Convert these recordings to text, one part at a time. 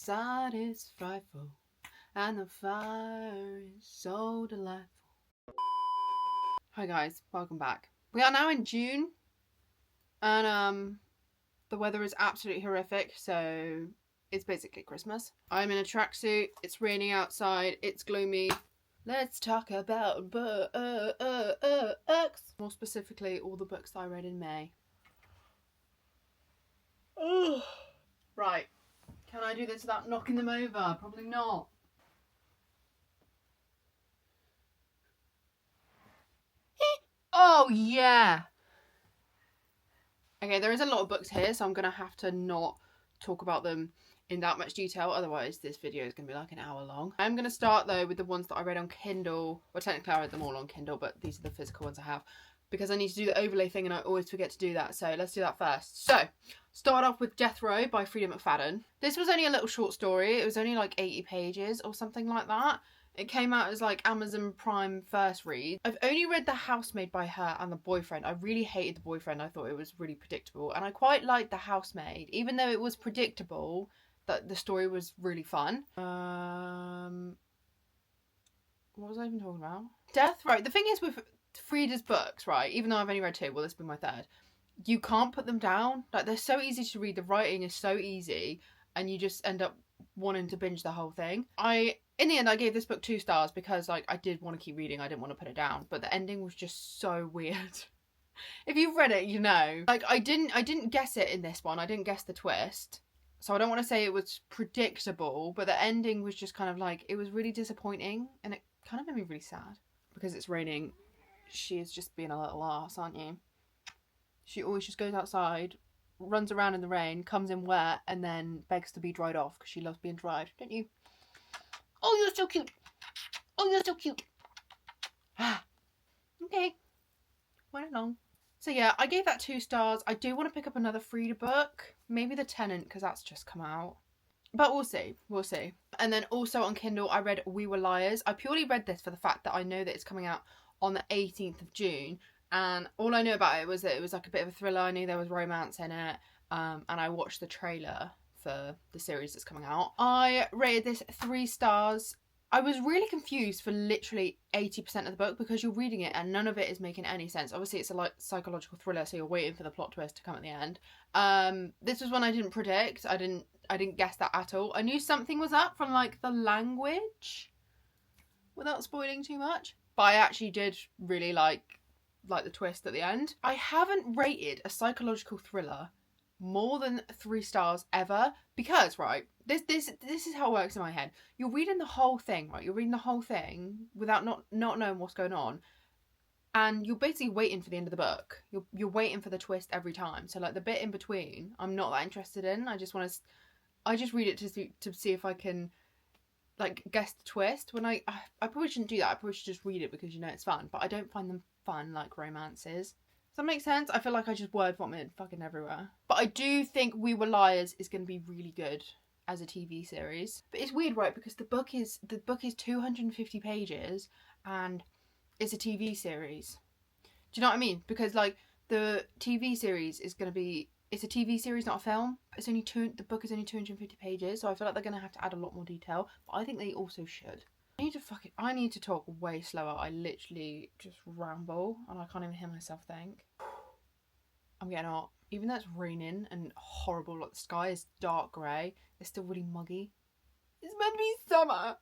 sight is frightful, and the fire is so delightful. Hi guys, welcome back. We are now in June, and the weather is absolutely horrific, so it's basically Christmas. I'm in a tracksuit, it's raining outside, it's gloomy. Let's talk about books. More specifically, all the books that I read in May. Oh, right. Can I do this without knocking them over? Probably not. Oh, yeah. Okay, there is a lot of books here, so I'm going to have to not talk about them in that much detail. Otherwise, this video is going to be like an hour long. I'm going to start, though, with the ones that I read on Kindle. Well, technically, I read them all on Kindle, but these are the physical ones I have. Because I need to do the overlay thing, and I always forget to do that. So let's do that first. So, start off with Death Row by Freida McFadden. This was only a little short story. It was only like 80 pages or something like that. It came out as like Amazon Prime first read. I've only read The Housemaid by her and The Boyfriend. I really hated The Boyfriend. I thought it was really predictable. And I quite liked The Housemaid. Even though it was predictable, that the story was really fun. What was I even talking about? Death Row. The thing is with Freida's books, right, even though I've only read 2, well, this will be my 3rd, you can't put them down. Like, they're so easy to read. The writing is so easy, and you just end up wanting to binge the whole thing. In the end, I gave this book 2 stars because, like, I did want to keep reading. I didn't want to put it down, but the ending was just so weird. If you've read it, you know. Like, I didn't guess it in this one. I didn't guess the twist. So I don't want to say it was predictable, but the ending was just kind of like, it was really disappointing, and it kind of made me really sad. Because it's raining, she is just being a little arse, aren't you? She always just goes outside, runs around in the rain, comes in wet, and then begs to be dried off because she loves being dried, don't you? Oh, you're so cute. Oh, you're so cute. Okay. Went along. So yeah, I gave that 2 stars. I do want to pick up another Freida book. Maybe The Tenant, because that's just come out. But we'll see. We'll see. And then also on Kindle, I read We Were Liars. I purely read this for the fact that I know that it's coming out on the 18th of June. And all I knew about it was that it was like a bit of a thriller. I knew there was romance in it. And I watched the trailer for the series that's coming out. I rated this 3 stars. I was really confused for literally 80% of the book because you're reading it and none of it is making any sense. Obviously, it's a psychological thriller, so you're waiting for the plot twist to come at the end. This was one I didn't predict. I didn't guess that at all. I knew something was up from like the language, without spoiling too much. But I actually did really like the twist at the end. I haven't rated a psychological thriller more than 3 stars ever because, right, this is how it works in my head. You're reading the whole thing, right? You're reading the whole thing without not knowing what's going on, and you're basically waiting for the end of the book. You're waiting for the twist every time. So like the bit in between, I'm not that interested in. I just read it to see if I can like guess the twist. When I probably shouldn't do that. I probably should just read it because you know it's fun. But I don't find them fun like romances. Does that make sense? I feel like I just word vomited fucking everywhere. But I do think We Were Liars is going to be really good as a TV series. But it's weird, right? Because the book is 250 pages and it's a TV series. Do you know what I mean? Because like the TV series is going to be, it's a TV series, not a film. The book is only 250 pages, so I feel like they're going to have to add a lot more detail. But I think they also should. I need to talk way slower. I literally just ramble and I can't even hear myself think. I'm getting hot. Even though it's raining and horrible, like the sky is dark grey, it's still really muggy. It's meant to be summer.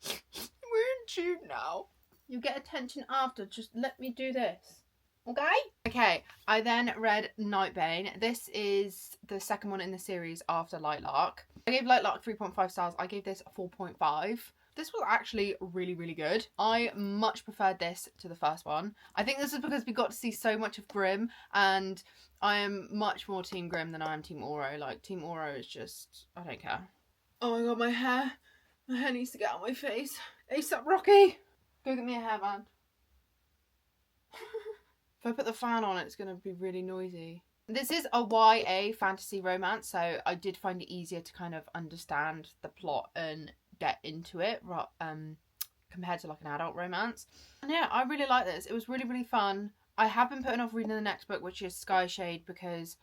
We're in June now. You get attention after, just let me do this. Okay, I then read Nightbane. This is the second one in the series after Lightlark. I gave Lightlark 3.5 stars. I gave this 4.5. This was actually really, really good. I much preferred this to the first one. I think this is because we got to see so much of Grimm, and I am much more Team Grimm than I am Team Oro. Like, Team Oro is just, I don't care. Oh my god, my hair. My hair needs to get out of my face. ASAP Rocky! Go get me a hairband. If I put the fan on, it's going to be really noisy. This is a YA fantasy romance, so I did find it easier to kind of understand the plot and get into it compared to like an adult romance. And yeah, I really like this. It was really, really fun. I have been putting off reading the next book, which is Sky Shade, because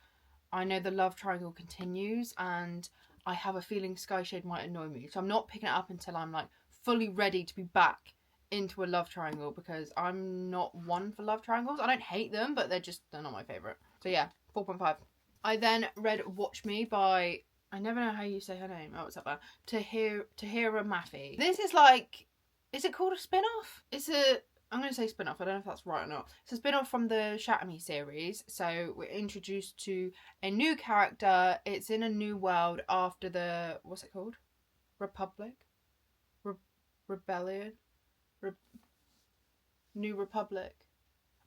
I know the love triangle continues and I have a feeling Skyshade might annoy me. So I'm not picking it up until I'm like fully ready to be back into a love triangle, because I'm not one for love triangles. I don't hate them, but they're not my favourite. So yeah, 4.5. I then read Watch Me by, I never know how you say her name. Oh, what's up there? Tahira Mafi. This is like, is it called a spin-off? I'm going to say spin-off. I don't know if that's right or not. It's a spin-off from the Shatter Me series. So we're introduced to a new character. It's in a new world after the, what's it called? Republic? Rebellion? New Republic.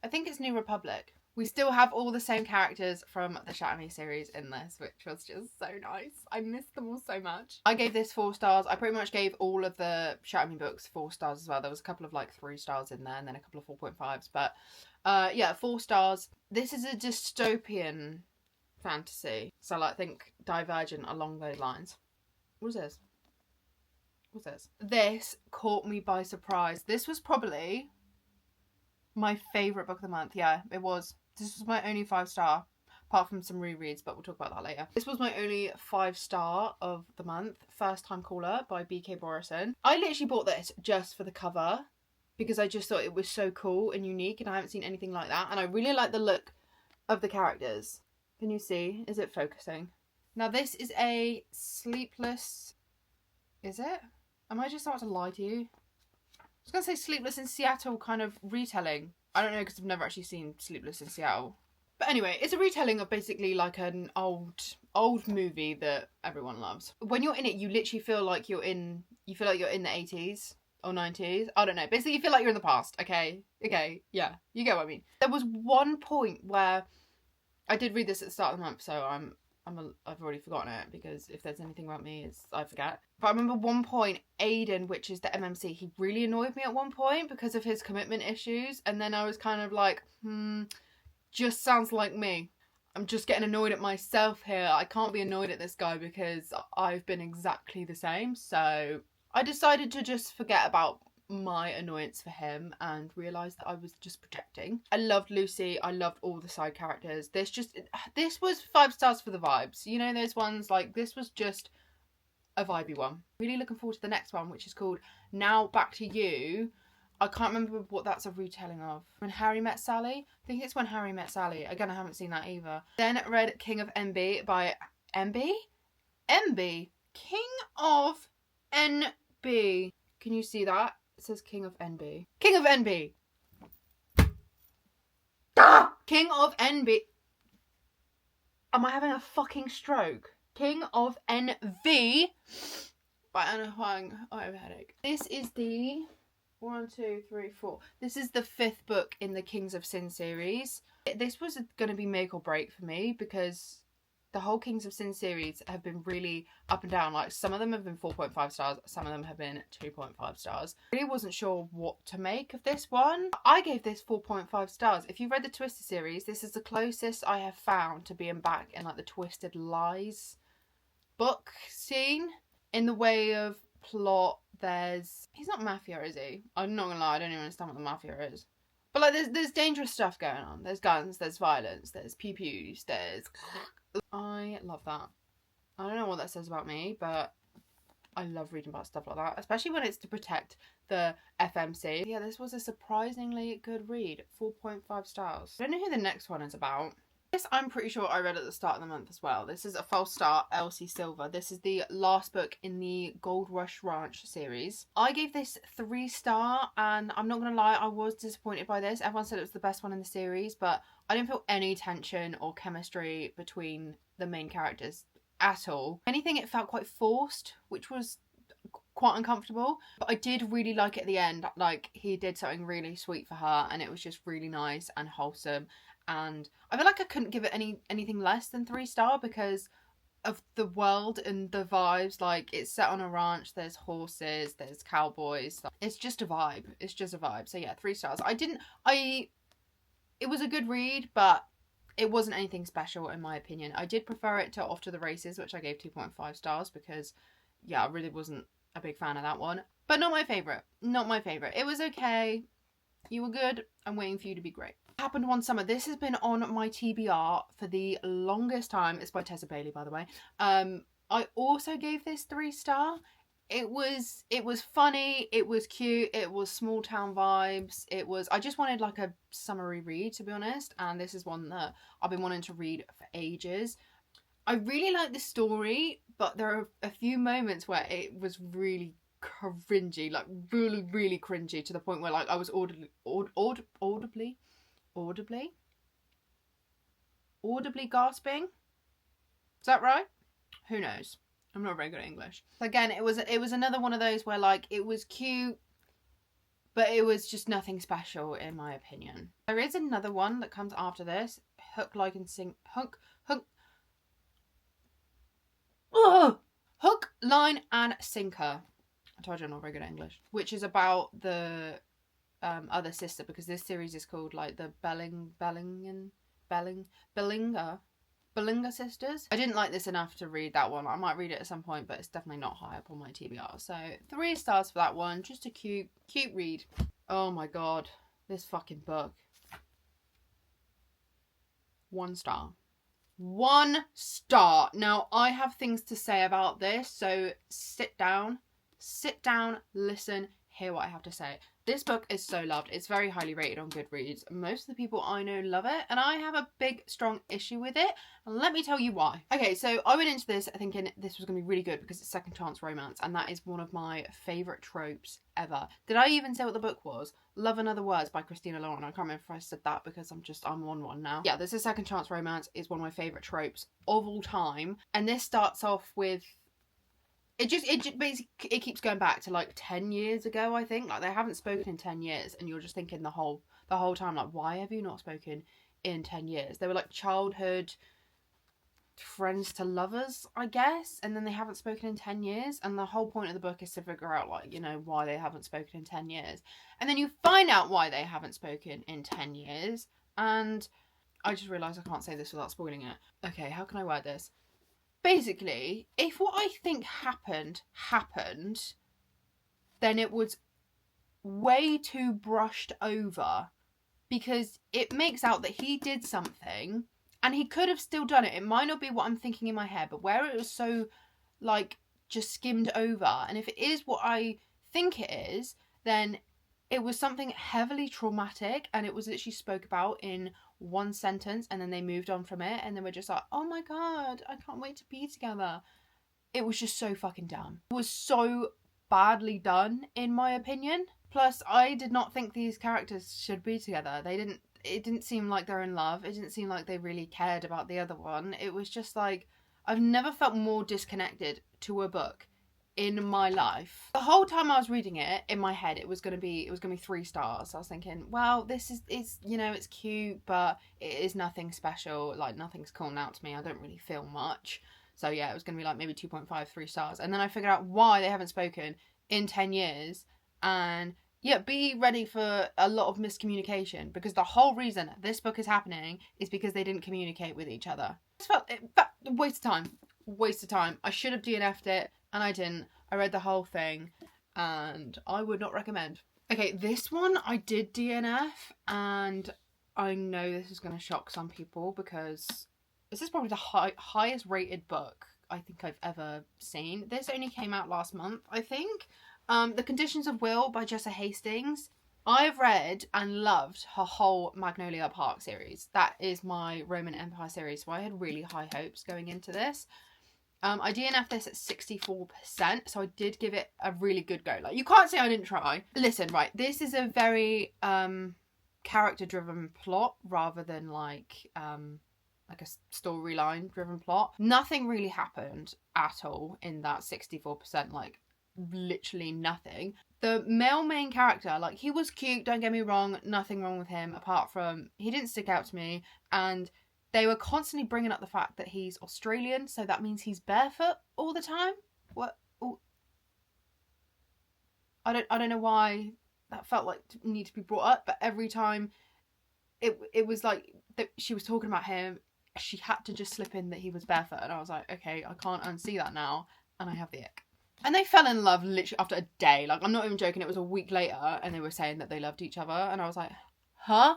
I think it's New Republic. We still have all the same characters from the Shatter Me series in this, which was just so nice. I missed them all so much. I gave this 4 stars. I pretty much gave all of the Shatter Me books 4 stars as well. There was a couple of like 3 stars in there and then a couple of 4.5s. But yeah, 4 stars. This is a dystopian fantasy. So like think Divergent along those lines. What's this? What's this? This caught me by surprise. This was probably my favourite book of the month. Yeah, it was. This was my only 5-star, apart from some rereads, but we'll talk about that later. This was my only 5-star of the month. First Time Caller by B.K. Borison. I literally bought this just for the cover, because I just thought it was so cool and unique, and I haven't seen anything like that. And I really like the look of the characters. Can you see? Is it focusing? Now this is a Sleepless... Is it? Am I just about to lie to you? I was going to say Sleepless in Seattle kind of retelling. I don't know, because I've never actually seen Sleepless in Seattle. But anyway, it's a retelling of basically like an old movie that everyone loves. When you're in it, you literally feel like you're in the 80s or 90s. I don't know. Basically, you feel like you're in the past. Okay, yeah, you get what I mean. There was one point where I did read this at the start of the month, so I've already forgotten it, because if there's anything about me, I forget. But I remember one point, Aiden, which is the MMC, he really annoyed me at one point because of his commitment issues. And then I was kind of like, just sounds like me. I'm just getting annoyed at myself here. I can't be annoyed at this guy because I've been exactly the same. So I decided to just forget about my annoyance for him and realised that I was just projecting. I loved Lucy. I loved all the side characters. This was 5 stars for the vibes. You know those ones, like this was just a vibey one. Really looking forward to the next one, which is called Now Back to You. I can't remember what that's a retelling of. When Harry Met Sally? I think it's When Harry Met Sally. Again, I haven't seen that either. Then read King of NB by MB? MB? King of NB. Can you see that? It says King of NB. King of NB! Ah! King of NB. Am I having a fucking stroke? King of NV by Anna Huang. I have a headache. This is the 1, 2, 3, 4. This is the 5th book in the Kings of Sin series. This was going to be make or break for me, because the whole Kings of Sin series have been really up and down. Like some of them have been 4.5 stars, some of them have been 2.5 stars. I really wasn't sure what to make of this one. I gave this 4.5 stars. If you've read the Twisted series, this is the closest I have found to being back in like the Twisted Lies book scene. In the way of plot, he's not mafia, is he? I'm not gonna lie, I don't even understand what the mafia is. But like there's dangerous stuff going on. There's guns, there's violence, there's pew-pews, there's... I love that. I don't know what that says about me, but I love reading about stuff like that, especially when it's to protect the FMC. Yeah, this was a surprisingly good read. 4.5 stars. I don't know who the next one is about. This I'm pretty sure I read at the start of the month as well. This is A False Start, Elsie Silver. This is the last book in the Gold Rush Ranch series. I gave this 3-star, and I'm not going to lie, I was disappointed by this. Everyone said it was the best one in the series, but I didn't feel any tension or chemistry between the main characters at all. Anything, it felt quite forced, which was quite uncomfortable. But I did really like it at the end. Like, he did something really sweet for her, and it was just really nice and wholesome. And I feel like I couldn't give it anything less than 3-star because of the world and the vibes. Like, it's set on a ranch, there's horses, there's cowboys. It's just a vibe. It's just a vibe. So yeah, 3 stars. It was a good read, but it wasn't anything special in my opinion. I did prefer it to Off to the Races, which I gave 2.5 stars because, yeah, I really wasn't a big fan of that one. But not my favourite. Not my favourite. It was okay. You were good. I'm waiting for you to be great. Happened One Summer. This has been on my TBR for the longest time. It's by Tessa Bailey, by the way. I also gave this 3-star. It was funny, it was cute, it was small town vibes. I just wanted like a summary read, to be honest, and this is one that I've been wanting to read for ages. I really like the story, but there are a few moments where it was really cringy, like really, really cringy, to the point where like I was audibly gasping. Is that right? Who knows? I'm not very good at English. Again, it was another one of those where like it was cute, but it was just nothing special in my opinion. There is another one that comes after this, Hook, Line and Sinker. I told you I'm not very good at English. Which is about the other sister, because this series is called like the Bellinger sisters. I didn't like this enough to read that one. I might read it at some point, but it's definitely not high up on my TBR. So 3 stars for that one. Just a cute read. Oh my god, this fucking book. 1 star. 1 star. Now I have things to say about this, so sit down, listen, hear what I have to say. This book is so loved. It's very highly rated on Goodreads. Most of the people I know love it, and I have a big, strong issue with it. And let me tell you why. Okay, so I went into this thinking this was going to be really good because it's second chance romance, and that is one of my favourite tropes ever. Did I even say what the book was? Love and Other Words by Christina Lauren. I can't remember if I said that because I'm on one now. Yeah, this is second chance romance. Is one of my favourite tropes of all time. And this starts off with... It just basically, it keeps going back to like 10 years ago, I think. Like they haven't spoken in 10 years, and you're just thinking the whole time, like, why have you not spoken in 10 years? They were like childhood friends to lovers, I guess, and then they haven't spoken in 10 years, and the whole point of the book is to figure out, like, you know, why they haven't spoken in 10 years. And then you find out why they haven't spoken in 10 years, and I just realised I can't say this without spoiling it. Okay, how can I word this? Basically, if what I think happened, then it was way too brushed over, because it makes out that he did something and he could have still done it. It might not be what I'm thinking in my head, but where it was so, like, just skimmed over, and if it is what I think it is, then it was something heavily traumatic, and it was literally spoke about in 1 sentence, and then they moved on from it, and then we're just like, oh my god, I can't wait to be together. It was just so fucking dumb. It was so badly done, in my opinion. Plus, I did not think these characters should be together. It didn't seem like they're in love. It didn't seem like they really cared about the other one. It was just like, I've never felt more disconnected to a book in my life. The whole time I was reading it, in my head, it was gonna be 3 stars. I was thinking, well, this is you know, it's cute, but it is nothing special. Like, nothing's calling out to me. I don't really feel much. So yeah, it was gonna be like maybe 2.5, 3 stars. And then I figured out why they haven't spoken in 10 years, and yeah, be ready for a lot of miscommunication, because the whole reason this book is happening is because they didn't communicate with each other. It felt waste of time. I should have DNF'd it, and I didn't. I read the whole thing, and I would not recommend. Okay, this one I did DNF, and I know this is going to shock some people, because this is probably the highest rated book I think I've ever seen. This only came out last month, I think. The Conditions of Will by Jessa Hastings. I've read and loved her whole Magnolia Park series. That is my Roman Empire series, so I had really high hopes going into this. I DNF'd this at 64%, so I did give it a really good go. Like, you can't say I didn't try. Listen, right, this is a very character-driven plot rather than like a storyline-driven plot. Nothing really happened at all in that 64%, like, literally nothing. The male main character, like, he was cute, don't get me wrong, nothing wrong with him, apart from he didn't stick out to me, and they were constantly bringing up the fact that he's Australian, so that means he's barefoot all the time. What? Ooh. I don't know why that felt like need to be brought up, but every time it was like that she was talking about him, she had to just slip in that he was barefoot, and I was like, okay, I can't unsee that now, and I have the ick. And they fell in love literally after a day. Like, I'm not even joking, it was a week later, and they were saying that they loved each other, and I was like, huh?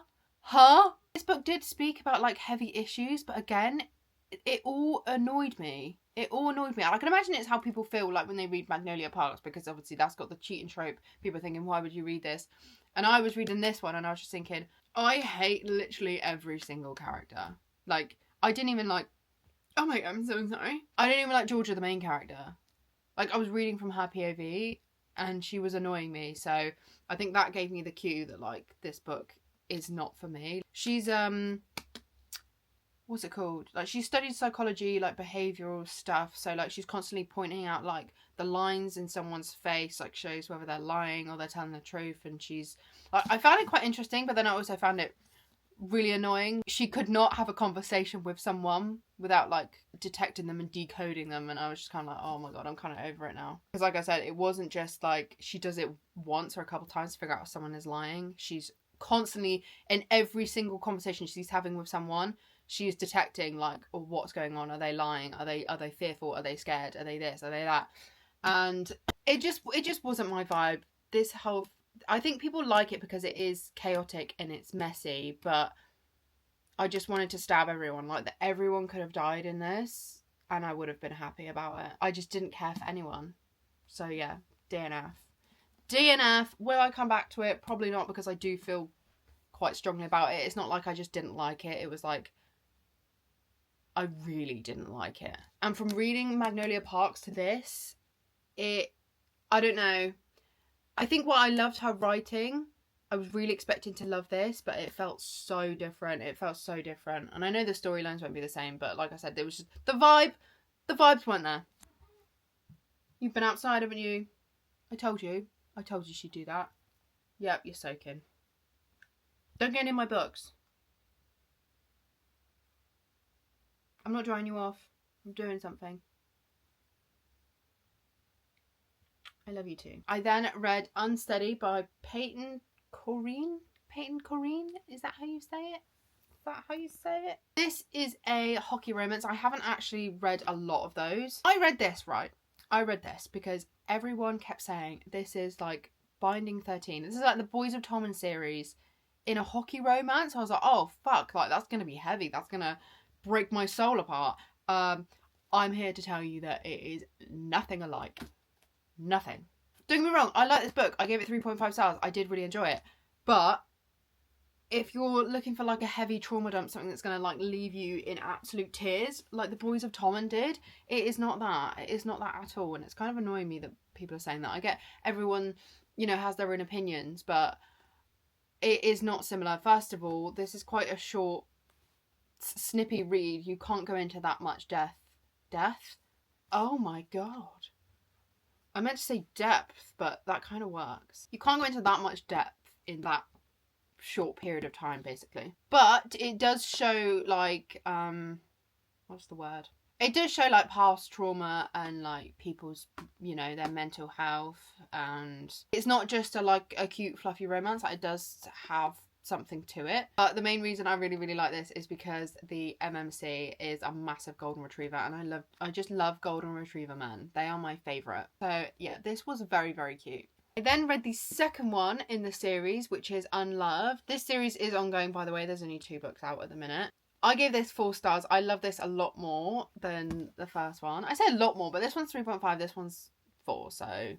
This book did speak about, like, heavy issues, but again, it all annoyed me. It all annoyed me. And I can imagine it's how people feel like when they read Magnolia Parks, because obviously that's got the cheating trope. People are thinking, why would you read this? And I was reading this one and I was just thinking, I hate literally every single character. Like, I didn't even like, oh my god, I'm so sorry. I didn't even like Georgia, the main character. Like, I was reading from her POV and she was annoying me. So I think that gave me the cue that, like, this book is not for me. She's, what's it called? Like, she studied psychology, like behavioural stuff. So, like, she's constantly pointing out, like, the lines in someone's face, like, shows whether they're lying or they're telling the truth. And she's, like, I found it quite interesting, but then I also found it really annoying. She could not have a conversation with someone without, like, detecting them and decoding them. And I was just kind of like, oh my god, I'm kind of over it now. Because, like I said, it wasn't just, like, she does it once or a couple times to figure out if someone is lying. She's constantly, in every single conversation she's having with someone, she's detecting, like, oh, what's going on. Are they lying? Are they fearful? Are they scared? Are they this? Are they that? And it just wasn't my vibe. This whole, I think people like it because it is chaotic and it's messy, but I just wanted to stab everyone. Like, that everyone could have died in this and I would have been happy about it. I just didn't care for anyone. So yeah, DNF. DNF. Will I come back to it? Probably not, because I do feel quite strongly about it. It's not like I just didn't like it. It was like, I really didn't like it. And from reading Magnolia Parks to this, I don't know. I think what I loved her writing, I was really expecting to love this, but it felt so different. It felt so different. And I know the storylines won't be the same, but like I said, there was just the vibes weren't there. You've been outside, haven't you? I told you she'd do that. Yep, you're soaking. Don't get in my books. I'm not drying you off. I'm doing something. I love you too. I then read Unsteady by Peyton Corrine. Peyton Corrine? Is that how you say it? Is that how you say it? This is a hockey romance. I haven't actually read a lot of those. I read this, right? I read this because everyone kept saying this is like Binding 13. This is like the Boys of Tommen series in a hockey romance. I was like, oh fuck, like that's gonna be heavy. That's gonna break my soul apart. I'm here to tell you that it is nothing alike. Nothing. Don't get me wrong, I like this book. I gave it 3.5 stars. I did really enjoy it. But if you're looking for like a heavy trauma dump, something that's going to like leave you in absolute tears, like the Boys of Tommen did, it is not that. It is not that at all. And it's kind of annoying me that people are saying that. I get everyone, you know, has their own opinions, but it is not similar. First of all, this is quite a short, snippy read. You can't go into that much depth. Oh my god. I meant to say depth, but that kind of works. You can't go into that much depth in that short period of time, basically. But it does show, like, what's the word? It does show, like, past trauma and, like, people's, you know, their mental health. And it's not just a cute, fluffy romance. Like, it does have something to it. But the main reason I really like this is because the MMC is a massive golden retriever, and I just love golden retriever men. They are my favourite. So yeah, this was very cute. I then read the second one in the series, which is Unloved. This series is ongoing, by the way. There's only 2 books out at the minute. I gave this 4 stars. I love this a lot more than the first one. I say a lot more, but this one's 3.5, this one's 4, so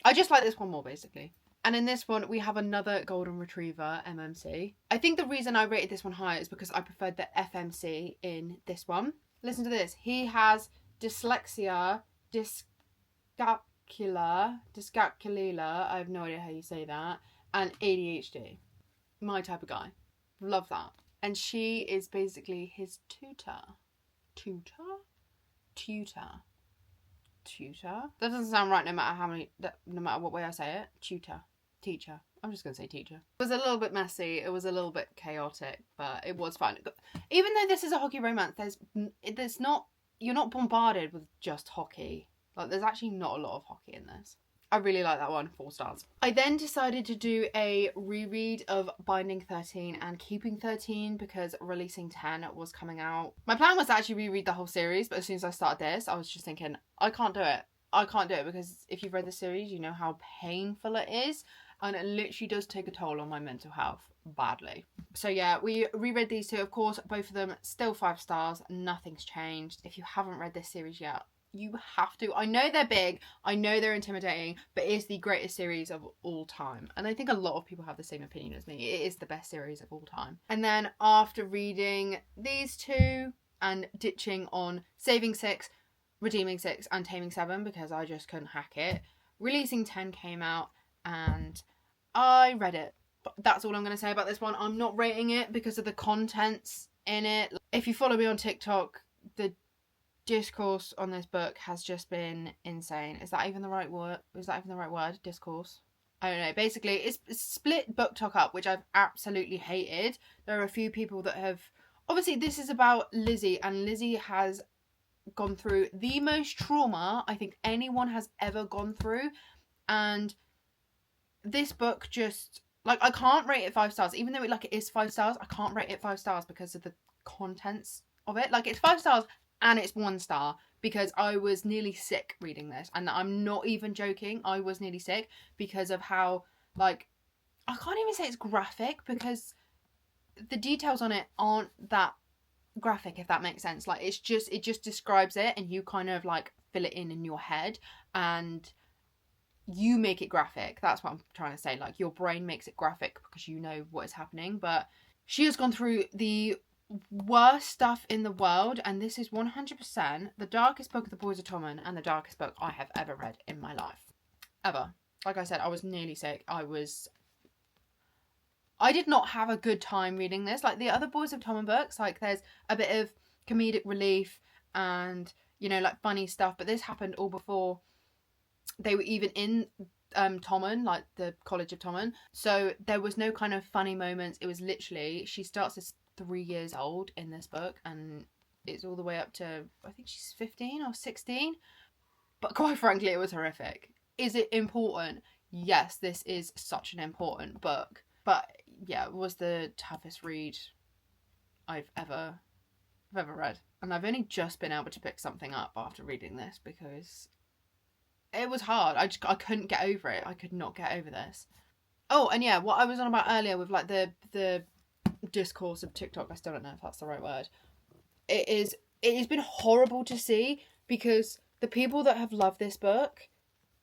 I just like this one more, basically. And in this one, we have another golden retriever, MMC. I think the reason I rated this one higher is because I preferred the FMC in this one. Listen to this. He has dyslexia, dyscalculia, I have no idea how you say that, and ADHD. My type of guy. Love that. And she is basically his tutor. That doesn't sound right no matter what way I say it. Teacher. I'm just going to say teacher. It was a little bit messy. It was a little bit chaotic, but it was fun. Even though this is a hockey romance, you're not bombarded with just hockey. Like, there's actually not a lot of hockey in this. I really like that one. 4 stars. I then decided to do a reread of Binding 13 and Keeping 13 because Releasing 10 was coming out. My plan was to actually reread the whole series, but as soon as I started this, I was just thinking, I can't do it because if you've read the series, you know how painful it is. and it literally does take a toll on my mental health badly. So yeah, we reread these two. Of course, both of them still 5 stars. Nothing's changed. If you haven't read this series yet, you have to. I know they're big, I know they're intimidating, but it's the greatest series of all time. And I think a lot of people have the same opinion as me. It is the best series of all time. And then after reading these two and ditching on Saving 6, Redeeming 6 and Taming 7 because I just couldn't hack it, Releasing 10 came out and I read it. But that's all I'm going to say about this one. I'm not rating it because of the contents in it. If you follow me on TikTok, the discourse on this book has just been insane. Is that even the right word? Discourse? I don't know. Basically, it's split BookTok up, which I've absolutely hated. There are a few people that have... Obviously, this is about Lizzie, and Lizzie has gone through the most trauma I think anyone has ever gone through. And this book just... Like, I can't rate it 5 stars. Even though it is 5 stars, I can't rate it 5 stars because of the contents of it. Like, it's 5 stars and it's 1 star because I was nearly sick reading this. And I'm not even joking. I was nearly sick because of how, like, I can't even say it's graphic because the details on it aren't that graphic, if that makes sense. Like, it just describes it and you kind of, like, fill it in your head and you make it graphic. That's what I'm trying to say. Like, your brain makes it graphic because you know what is happening. But she has gone through the worst stuff in the world, and this is 100% the darkest book of the Boys of Tommen and the darkest book I have ever read in my life. Ever. Like I said, I was nearly sick. I did not have a good time reading this. Like, the other Boys of Tommen books, like, there's a bit of comedic relief and, you know, like, funny stuff, but this happened all before they were even in Tommen, like the College of Tommen. So there was no kind of funny moments. It was literally, she starts as 3 years old in this book and it's all the way up to, I think she's 15 or 16. But quite frankly, it was horrific. Is it important? Yes, this is such an important book. But yeah, it was the toughest read I've ever read. And I've only just been able to pick something up after reading this because it was hard. I couldn't get over it. I could not get over this. Oh, and yeah, what I was on about earlier with, like, the discourse of TikTok, I still don't know if that's the right word. It has been horrible to see because the people that have loved this book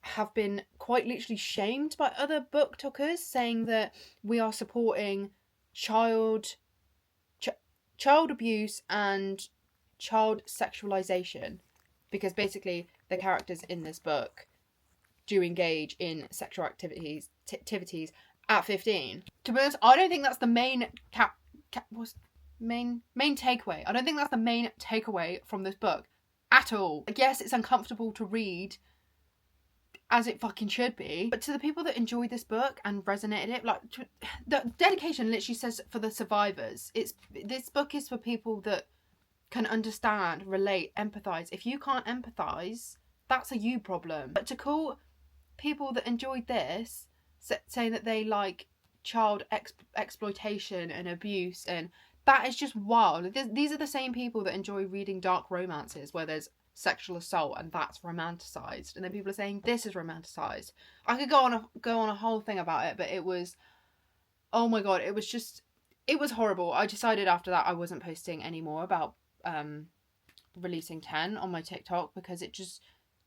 have been quite literally shamed by other BookTokers, saying that we are supporting child abuse and child sexualization because basically the characters in this book do engage in sexual activities at 15. To be honest, I don't think that's the main main takeaway. I don't think that's the main takeaway from this book at all. Like, yes, it's uncomfortable to read, as it fucking should be, but to the people that enjoyed this book and resonated it, like, the dedication literally says for the survivors. This book is for people that can understand, relate, empathise. If you can't empathise, that's a you problem. But to call people that enjoyed this, saying that they like child exploitation and abuse, and that is just wild. These are the same people that enjoy reading dark romances where there's sexual assault and that's romanticised, and then people are saying this is romanticised. I could go on a whole thing about it, but it was, oh my god, it was horrible. I decided after that I wasn't posting anymore about Releasing 10 on my TikTok because it just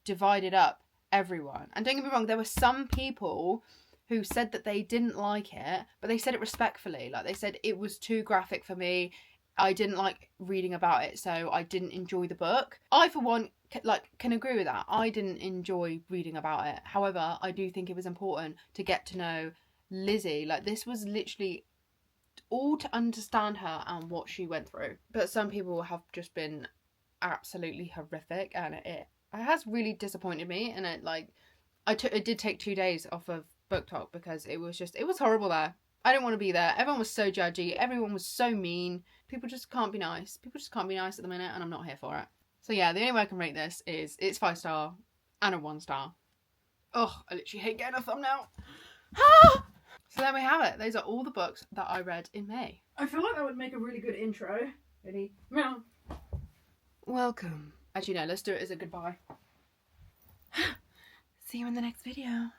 divided up everyone. And don't get me wrong, there were some people who said that they didn't like it, but they said it respectfully. Like, they said it was too graphic for me. I didn't like reading about it, so I didn't enjoy the book. I, for one, can agree with that. I didn't enjoy reading about it. However, I do think it was important to get to know Lizzie. Like, this was literally all to understand her and what she went through. But some people have just been absolutely horrific, and it has really disappointed me. And it did take 2 days off of BookTok because it was horrible there. I didn't want to be there. Everyone was so judgy. Everyone was so mean. People just can't be nice. People just can't be nice at the minute, and I'm not here for it. So yeah, the only way I can rate this is it's 5 star and a 1 star. Ugh, I literally hate getting a thumbnail. So there we have it. Those are all the books that I read in May. I feel like that would make a really good intro. Ready? Meow. Welcome. Actually, no, let's do it as a goodbye. See you in the next video.